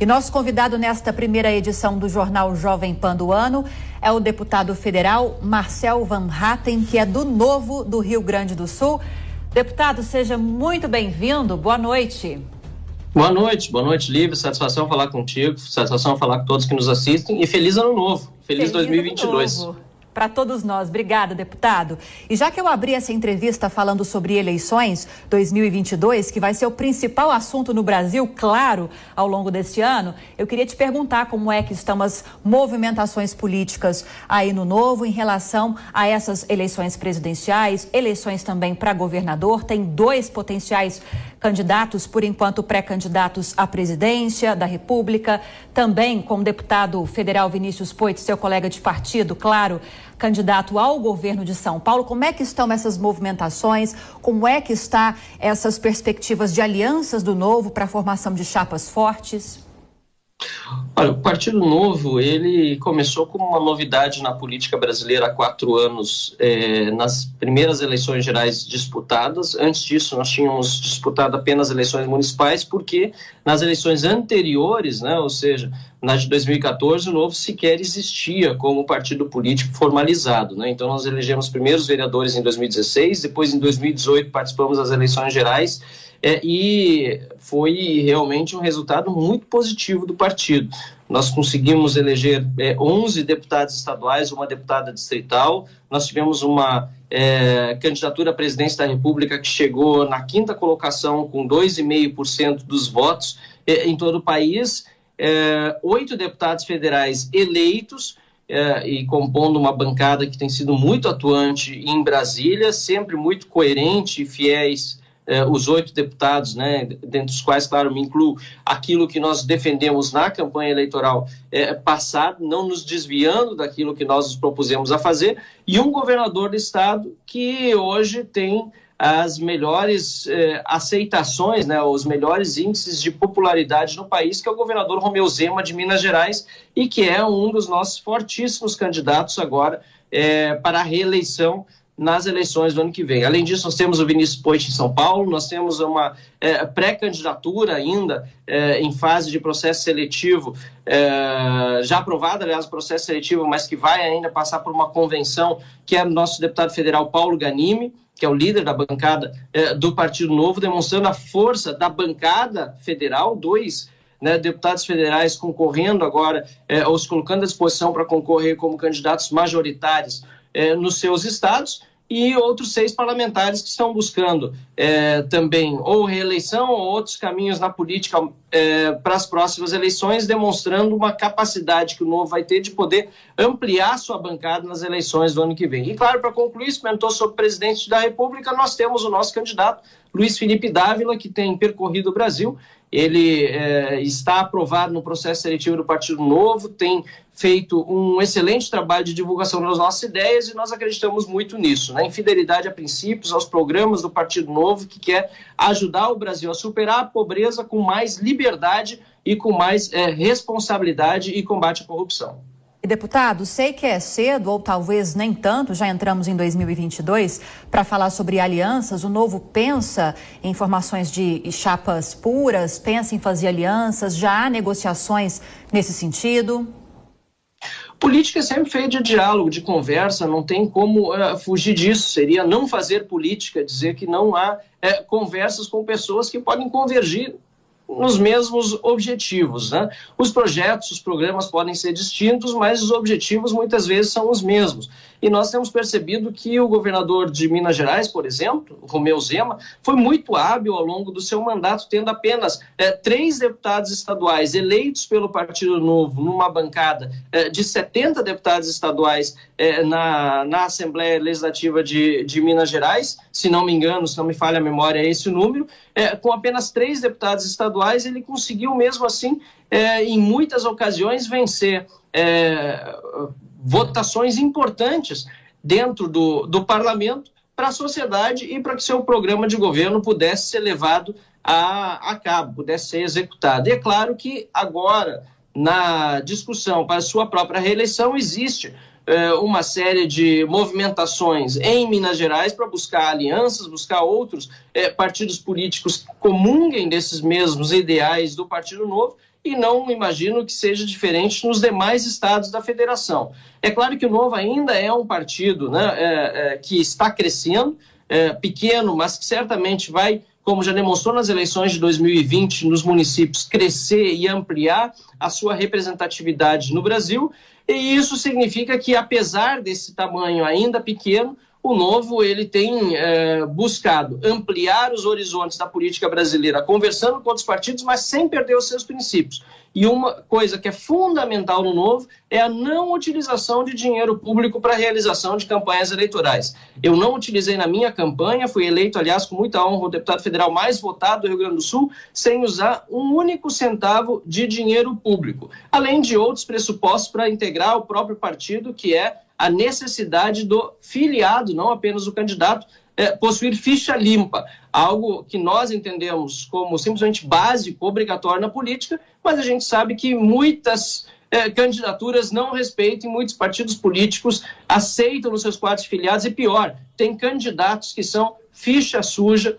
E nosso convidado nesta primeira edição do Jornal Jovem Pan do ano é o deputado federal Marcel Van Hatten, que é do Novo do Rio Grande do Sul. Deputado, seja muito bem-vindo. Boa noite. Boa noite, Lívia. Satisfação falar contigo, satisfação falar com todos que nos assistem e feliz ano novo, feliz 2022. Para todos nós. Obrigada, deputado. E já que eu abri essa entrevista falando sobre eleições 2022, que vai ser o principal assunto no Brasil, claro, ao longo deste ano, eu queria te perguntar como é que estão as movimentações políticas aí no Novo em relação a essas eleições presidenciais, eleições também para governador. Tem 2 potenciais candidatos, por enquanto pré-candidatos à presidência da República, também com o deputado federal Vinícius Poit, seu colega de partido, claro, candidato ao governo de São Paulo. Como é que estão essas movimentações? Como é que estão essas perspectivas de alianças do Novo para a formação de chapas fortes? Olha, o Partido Novo, ele começou como uma novidade na política brasileira há 4 anos, nas primeiras eleições gerais disputadas. Antes disso, nós tínhamos disputado apenas eleições municipais, porque nas eleições anteriores, ou seja, na de 2014, o Novo sequer existia como partido político formalizado. Então, nós elegemos primeiros vereadores em 2016, depois em 2018 participamos das eleições gerais, e foi realmente um resultado muito positivo do partido. Nós conseguimos eleger 11 deputados estaduais, uma deputada distrital. Nós tivemos uma candidatura à presidência da República que chegou na 5ª colocação com 2,5% dos votos em todo o país. 8 deputados federais eleitos, e compondo uma bancada que tem sido muito atuante em Brasília, sempre muito coerente e fiéis. Os 8 deputados, dentre os quais, claro, me incluo aquilo que nós defendemos na campanha eleitoral passada, não nos desviando daquilo que nós nos propusemos a fazer, e um governador do estado que hoje tem as melhores aceitações, os melhores índices de popularidade no país, que é o governador Romeu Zema de Minas Gerais, e que é um dos nossos fortíssimos candidatos agora para a reeleição nas eleições do ano que vem. Além disso, nós temos o Vinícius Poit em São Paulo, nós temos uma pré-candidatura ainda em fase de processo seletivo, já aprovada, aliás, o processo seletivo, mas que vai ainda passar por uma convenção, que é o nosso deputado federal Paulo Ganimi, que é o líder da bancada do Partido Novo, demonstrando a força da bancada federal, 2 deputados federais concorrendo agora, ou se colocando à disposição para concorrer como candidatos majoritários nos seus estados, e outros 6 parlamentares que estão buscando também ou reeleição ou outros caminhos na política para as próximas eleições, demonstrando uma capacidade que o Novo vai ter de poder ampliar sua bancada nas eleições do ano que vem. E claro, para concluir, se comentou sobre o presidente da República, nós temos o nosso candidato, Luiz Felipe Dávila, que tem percorrido o Brasil. Ele está aprovado no processo seletivo do Partido Novo, tem feito um excelente trabalho de divulgação das nossas ideias, e nós acreditamos muito nisso, em fidelidade a princípios, aos programas do Partido Novo, que quer ajudar o Brasil a superar a pobreza com mais liberdade e com mais responsabilidade e combate à corrupção. Deputado, sei que é cedo, ou talvez nem tanto, já entramos em 2022, para falar sobre alianças. O Novo pensa em formações de chapas puras, pensa em fazer alianças, já há negociações nesse sentido? Política é sempre feita de diálogo, de conversa, não tem como fugir disso. Seria não fazer política, dizer que não há conversas com pessoas que podem convergir nos mesmos objetivos. Os projetos, os programas podem ser distintos, mas os objetivos muitas vezes são os mesmos. E nós temos percebido que o governador de Minas Gerais, por exemplo, Romeu Zema, foi muito hábil ao longo do seu mandato, tendo apenas 3 deputados estaduais eleitos pelo Partido Novo numa bancada de 70 deputados estaduais na Assembleia Legislativa de Minas Gerais, se não me engano, se não me falha a memória, é esse o número. Com apenas 3 deputados estaduais, ele conseguiu mesmo assim, em muitas ocasiões, vencer votações importantes dentro do parlamento para a sociedade e para que seu programa de governo pudesse ser levado a cabo, pudesse ser executado. E é claro que agora, na discussão para sua própria reeleição, existe uma série de movimentações em Minas Gerais para buscar alianças, buscar outros partidos políticos que comunguem desses mesmos ideais do Partido Novo e não imagino que seja diferente nos demais estados da federação. É claro que o Novo ainda é um partido, né, que está crescendo, pequeno, mas que certamente vai, como já demonstrou nas eleições de 2020, nos municípios, crescer e ampliar a sua representatividade no Brasil. E isso significa que, apesar desse tamanho ainda pequeno, o Novo ele tem buscado ampliar os horizontes da política brasileira, conversando com outros partidos, mas sem perder os seus princípios. E uma coisa que é fundamental no Novo é a não utilização de dinheiro público para a realização de campanhas eleitorais. Eu não utilizei na minha campanha, fui eleito, aliás, com muita honra, o deputado federal mais votado do Rio Grande do Sul, sem usar um único centavo de dinheiro público. Além de outros pressupostos para integrar o próprio partido, que é a necessidade do filiado, não apenas do candidato, possuir ficha limpa, algo que nós entendemos como simplesmente básico, obrigatório na política, mas a gente sabe que muitas candidaturas não respeitam, muitos partidos políticos aceitam nos seus quadros filiados, e pior, tem candidatos que são ficha suja,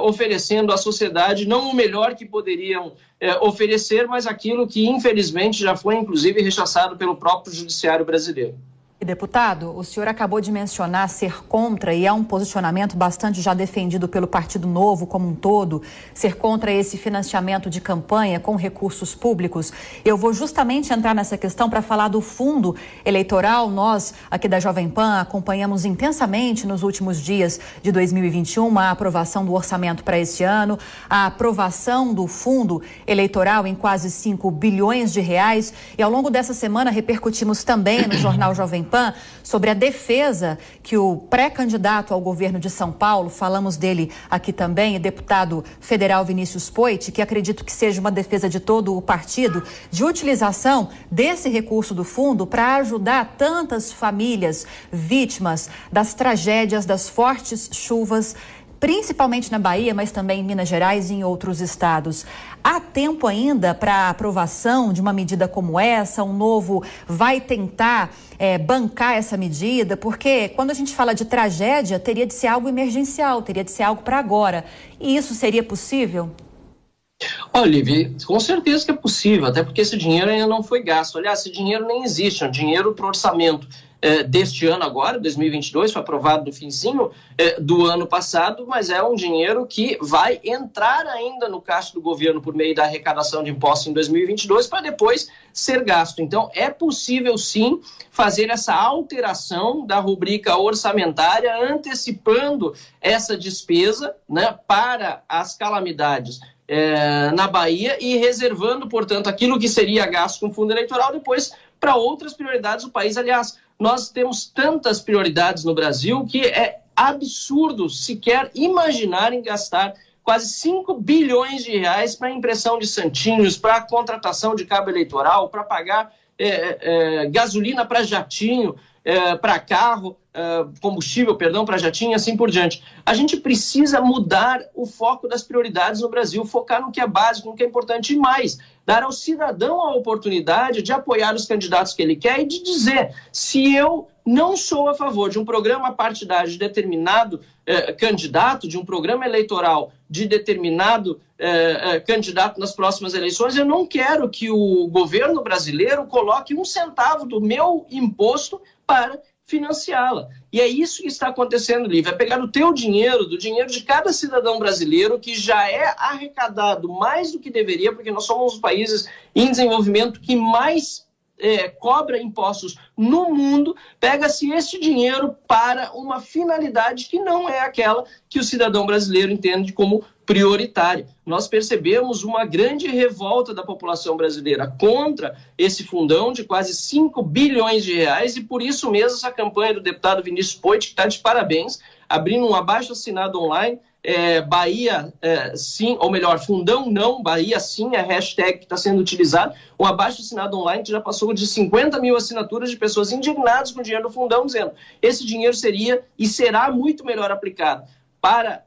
oferecendo à sociedade não o melhor que poderiam oferecer, mas aquilo que infelizmente já foi inclusive rechaçado pelo próprio judiciário brasileiro. Deputado, o senhor acabou de mencionar ser contra, e é um posicionamento bastante já defendido pelo Partido Novo como um todo, ser contra esse financiamento de campanha com recursos públicos. Eu vou justamente entrar nessa questão para falar do fundo eleitoral. Nós, aqui da Jovem Pan, acompanhamos intensamente nos últimos dias de 2021 a aprovação do orçamento para esse ano, a aprovação do fundo eleitoral em quase 5 bilhões de reais, e ao longo dessa semana repercutimos também no jornal Jovem Pan sobre a defesa que o pré-candidato ao governo de São Paulo, falamos dele aqui também, o deputado federal Vinícius Poit, que acredito que seja uma defesa de todo o partido, de utilização desse recurso do fundo para ajudar tantas famílias vítimas das tragédias, das fortes chuvas, principalmente na Bahia, mas também em Minas Gerais e em outros estados. Há tempo ainda para a aprovação de uma medida como essa? O Novo vai tentar bancar essa medida? Porque quando a gente fala de tragédia, teria de ser algo emergencial, teria de ser algo para agora. E isso seria possível? Olivia, com certeza que é possível, até porque esse dinheiro ainda não foi gasto. Aliás, esse dinheiro nem existe, é um dinheiro para o orçamento deste ano agora, 2022, foi aprovado no finzinho do ano passado, mas é um dinheiro que vai entrar ainda no caixa do governo por meio da arrecadação de impostos em 2022 para depois ser gasto. Então, é possível sim fazer essa alteração da rubrica orçamentária, antecipando essa despesa, né, para as calamidades na Bahia e reservando, portanto, aquilo que seria gasto com fundo eleitoral depois para outras prioridades do país. Aliás, nós temos tantas prioridades no Brasil que é absurdo sequer imaginar em gastar quase 5 bilhões de reais para impressão de santinhos, para contratação de cabo eleitoral, para pagar gasolina para jatinho, para carro, combustível, para jatinho e assim por diante. A gente precisa mudar o foco das prioridades no Brasil, focar no que é básico, no que é importante e mais, dar ao cidadão a oportunidade de apoiar os candidatos que ele quer e de dizer: se eu não sou a favor de um programa partidário de determinado candidato, de um programa eleitoral de determinado candidato nas próximas eleições, eu não quero que o governo brasileiro coloque um centavo do meu imposto para financiá-la. E é isso que está acontecendo, Lívia. É pegar o teu dinheiro, do dinheiro de cada cidadão brasileiro, que já é arrecadado mais do que deveria, porque nós somos os países em desenvolvimento que mais cobra impostos no mundo, pega-se este dinheiro para uma finalidade que não é aquela que o cidadão brasileiro entende como prioritária. Nós percebemos uma grande revolta da população brasileira contra esse fundão de quase 5 bilhões de reais e por isso mesmo essa campanha do deputado Vinícius Poit, que está de parabéns, abrindo um abaixo-assinado online, Bahia sim, ou melhor, Fundão não, Bahia sim, é a hashtag que está sendo utilizada, um abaixo-assinado online que já passou de 50 mil assinaturas de pessoas indignadas com o dinheiro do Fundão, dizendo: esse dinheiro seria e será muito melhor aplicado para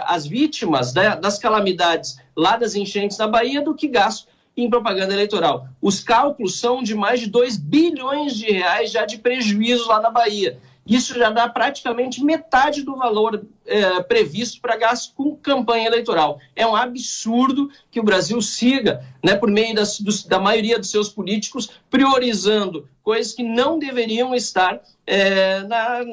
as vítimas das calamidades lá das enchentes na Bahia do que gasto em propaganda eleitoral. Os cálculos são de mais de 2 bilhões de reais já de prejuízo lá na Bahia. Isso já dá praticamente metade do valor previsto para gasto com campanha eleitoral. É um absurdo que o Brasil siga, né, por meio da maioria dos seus políticos, priorizando coisas que não deveriam estar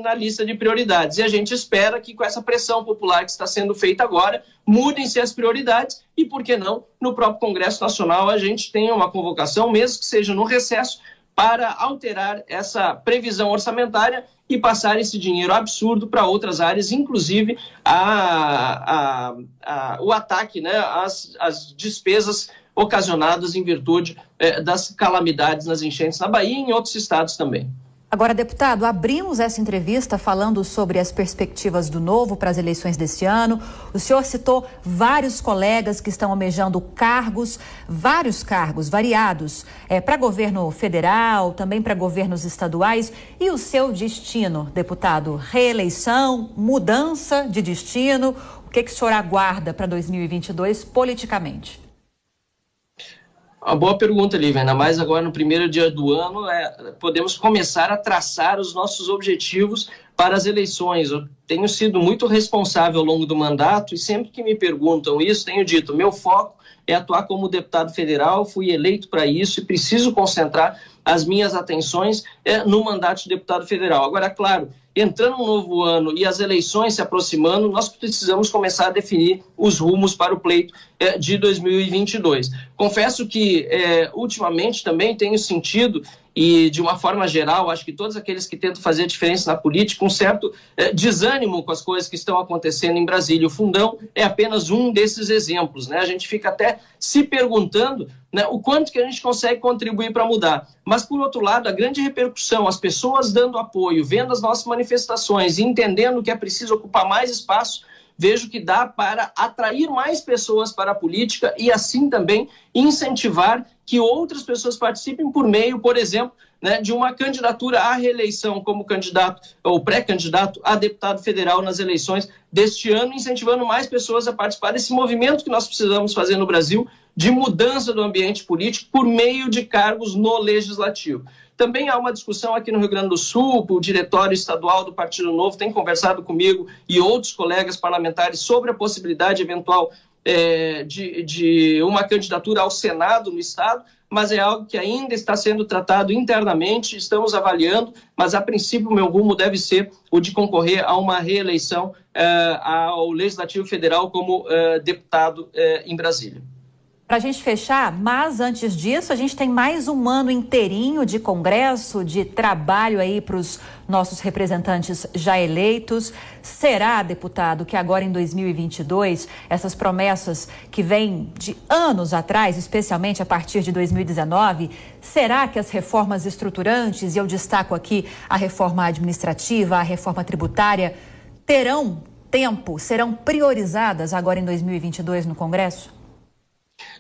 na lista de prioridades. E a gente espera que com essa pressão popular que está sendo feita agora, mudem-se as prioridades e, por que não, no próprio Congresso Nacional a gente tenha uma convocação, mesmo que seja no recesso, para alterar essa previsão orçamentária e passar esse dinheiro absurdo para outras áreas, inclusive o ataque, né, às despesas ocasionadas em virtude das calamidades nas enchentes na Bahia e em outros estados também. Agora, deputado, abrimos essa entrevista falando sobre as perspectivas do Novo para as eleições deste ano. O senhor citou vários colegas que estão almejando cargos, vários cargos variados, para governo federal, também para governos estaduais. E o seu destino, deputado? Reeleição, mudança de destino? O que o senhor aguarda para 2022 politicamente? Uma boa pergunta, Lívia. Ainda mais agora no primeiro dia do ano, podemos começar a traçar os nossos objetivos para as eleições. Eu tenho sido muito responsável ao longo do mandato e sempre que me perguntam isso, tenho dito, meu foco é atuar como deputado federal, fui eleito para isso e preciso concentrar as minhas atenções no mandato de deputado federal. Agora, claro, entrando um novo ano e as eleições se aproximando, nós precisamos começar a definir os rumos para o pleito de 2022. Confesso que, ultimamente, também tenho sentido, e de uma forma geral, acho que todos aqueles que tentam fazer diferença na política, um certo desânimo com as coisas que estão acontecendo em Brasília. O Fundão é apenas um desses exemplos, né? A gente fica até se perguntando, né, o quanto que a gente consegue contribuir para mudar. Mas, por outro lado, a grande repercussão, as pessoas dando apoio, vendo as nossas manifestações e entendendo que é preciso ocupar mais espaço, vejo que dá para atrair mais pessoas para a política e assim também incentivar que outras pessoas participem por meio, por exemplo, né, de uma candidatura à reeleição como candidato ou pré-candidato a deputado federal nas eleições deste ano, incentivando mais pessoas a participar desse movimento que nós precisamos fazer no Brasil de mudança do ambiente político por meio de cargos no Legislativo. Também há uma discussão aqui no Rio Grande do Sul, o diretório estadual do Partido Novo tem conversado comigo e outros colegas parlamentares sobre a possibilidade eventual de uma candidatura ao Senado no Estado, mas é algo que ainda está sendo tratado internamente, estamos avaliando, mas a princípio o meu rumo deve ser o de concorrer a uma reeleição ao Legislativo Federal como deputado em Brasília. Para a gente fechar, mas antes disso, a gente tem mais um ano inteirinho de Congresso, de trabalho aí para os nossos representantes já eleitos. Será, deputado, que agora em 2022, essas promessas que vêm de anos atrás, especialmente a partir de 2019, será que as reformas estruturantes, e eu destaco aqui a reforma administrativa, a reforma tributária, terão tempo, serão priorizadas agora em 2022 no Congresso?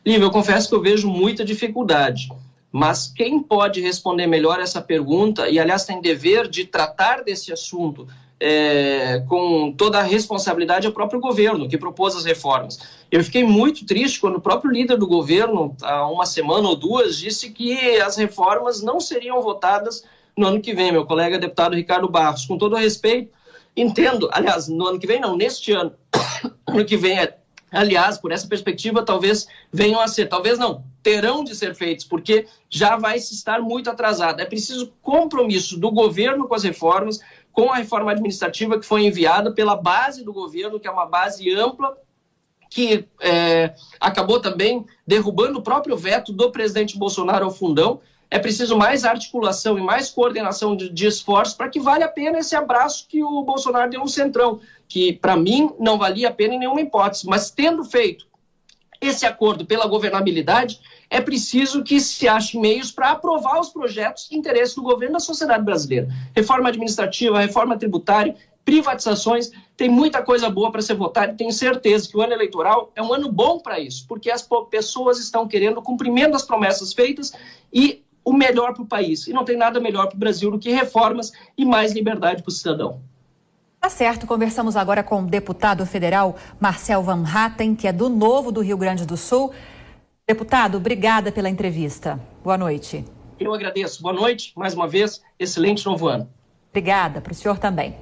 Lívia, eu confesso que eu vejo muita dificuldade, mas quem pode responder melhor essa pergunta, e aliás tem dever de tratar desse assunto com toda a responsabilidade, é o próprio governo que propôs as reformas. Eu fiquei muito triste quando o próprio líder do governo, há uma semana ou duas, disse que as reformas não seriam votadas no ano que vem, meu colega deputado Ricardo Barros. Com todo o respeito, entendo, aliás, no ano que vem não, neste ano, ano que vem aliás, por essa perspectiva, talvez venham a ser, talvez não, terão de ser feitos, porque já vai se estar muito atrasado. É preciso compromisso do governo com as reformas, com a reforma administrativa que foi enviada pela base do governo, que é uma base ampla, que acabou também derrubando o próprio veto do presidente Bolsonaro ao Fundão. É preciso mais articulação e mais coordenação de esforços para que valha a pena esse abraço que o Bolsonaro deu no Centrão, que para mim não valia a pena em nenhuma hipótese. Mas tendo feito esse acordo pela governabilidade, é preciso que se ache meios para aprovar os projetos de interesse do governo e da sociedade brasileira. Reforma administrativa, reforma tributária, privatizações, tem muita coisa boa para ser votada e tenho certeza que o ano eleitoral é um ano bom para isso, porque as pessoas estão querendo o cumprimento das promessas feitas e o melhor para o país. E não tem nada melhor para o Brasil do que reformas e mais liberdade para o cidadão. Tá certo, conversamos agora com o deputado federal Marcel Van Hatten, que é do Novo do Rio Grande do Sul. Deputado, obrigada pela entrevista. Boa noite. Eu agradeço. Boa noite, mais uma vez. Excelente novo ano. Obrigada, para o senhor também.